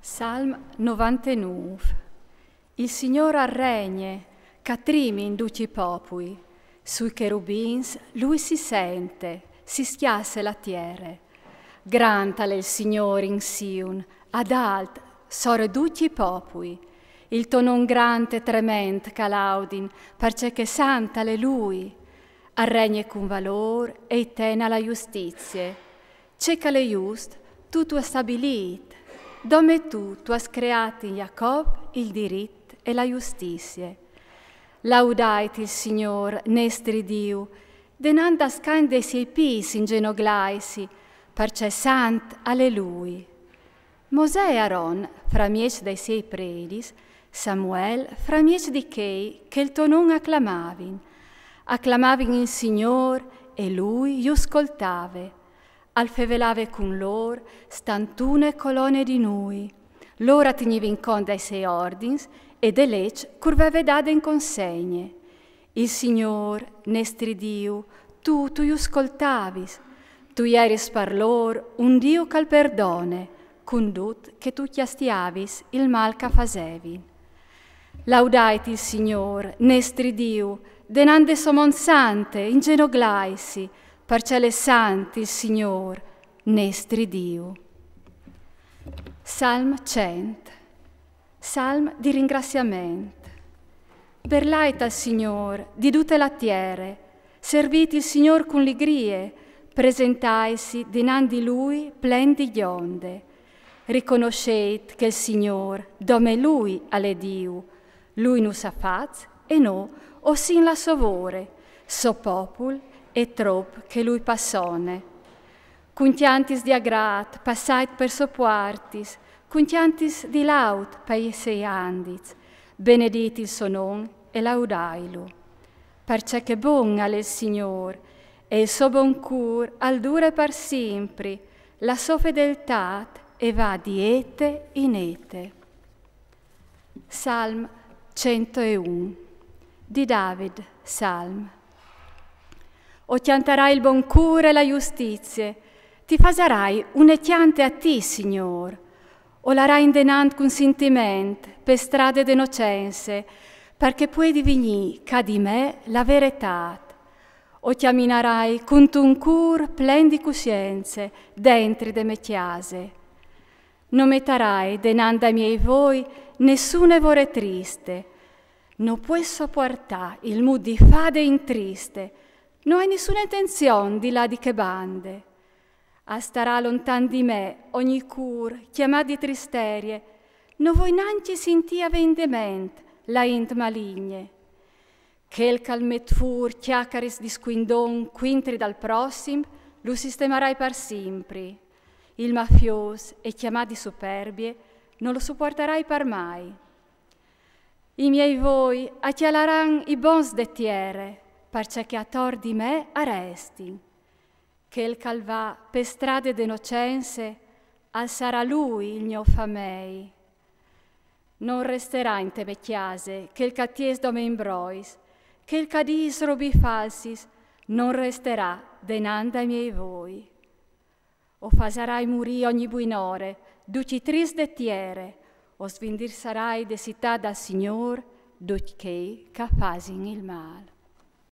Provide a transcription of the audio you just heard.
Salm 99. Il Signore arregne, catrimi in duci popui, sui cherubins lui si sente, si schiasse la terra. Grantale il Signore in Sion, ad alt, sore duci popui, il tonon grande trement calaudin, perché che santale lui, arregne con valor e tena la giustizia, cecale just, tutto è stabilito, dove tu has creato in Jacob il diritto e la giustizia. Laudate il Signor, nestri Dio, denanda scande sei pis in genoglaisi, perché sant alleluia. Mosè e Aaron, fra miec dei sei predis, Samuel, fra miec di chei, che il tonon acclamavin il Signor e lui gli ascoltave. Alfevelave con lor, stantune colonne di noi. L'ora teniva in conto dei sei ordins e de legge curveve date in consegne. Il Signor, nestri Dio, tu gli ascoltavis. Tu eris per lor un Dio che perdone, condut che tu chiastiavis il mal che fasevi. Laudate il Signor, nestri Dio, denande somonsante, in genoglaisi, perché le santi il Signor, nestri Dio. Salm 100. Salm di ringraziamento. Berlait al Signor, di tutte la terra, servite il Signor con ligrie, presentaisi dinanzi Lui plen di onde. Riconoscete che il Signor, dome Lui alle Dio, Lui nu sa faz e no, o sin la sovore, so popul e trop che Lui passone. Cuntiantis di agrat, passait per soppuartis, cuntiantis di laut per sei andis, benediti il suo nome e laudailu. Perché che buon è il Signor, e il suo buon cur al dure per sempre, la sua fedeltà e va di ete in ete. Salm 101 di David, Salm. O chianterai il buon cura e la giustizia, ti fasarai un'etiante a ti, Signor, o l'arai indenant con sentiment per strade d'innocenze, perché puoi divenire ca di me la verità. O chiaminerai con un cur plen di coscienze dentro de me chiase. Non metterai denant ai miei voi nessuna evore triste, non puoi sopportare il mood di fade in triste, non hai nessuna intenzione di là di che bande. A starà lontan di me ogni cur, chiamà di tristerie, non vuoi neanche sentia vendement la int maligne. Che il calmet fur chiacaris di squindon quintri dal prossim, lo sistemerai per sempre. Il mafios e chiamà di superbie, non lo sopporterai per mai. I miei voi acchialaran i bons dettiere, perché a tor di me arresti. Che il calvà per strade d'innocenze, alzarà lui il mio famei. Non resterà in te chiase, che il catties dome imbrois, che il cadis robi falsis, non resterà denanda ai miei voi. O fasarai morì ogni buinore, duci tris dettiere, o svindir sarai de città dal Signor, duc che fasin il mal.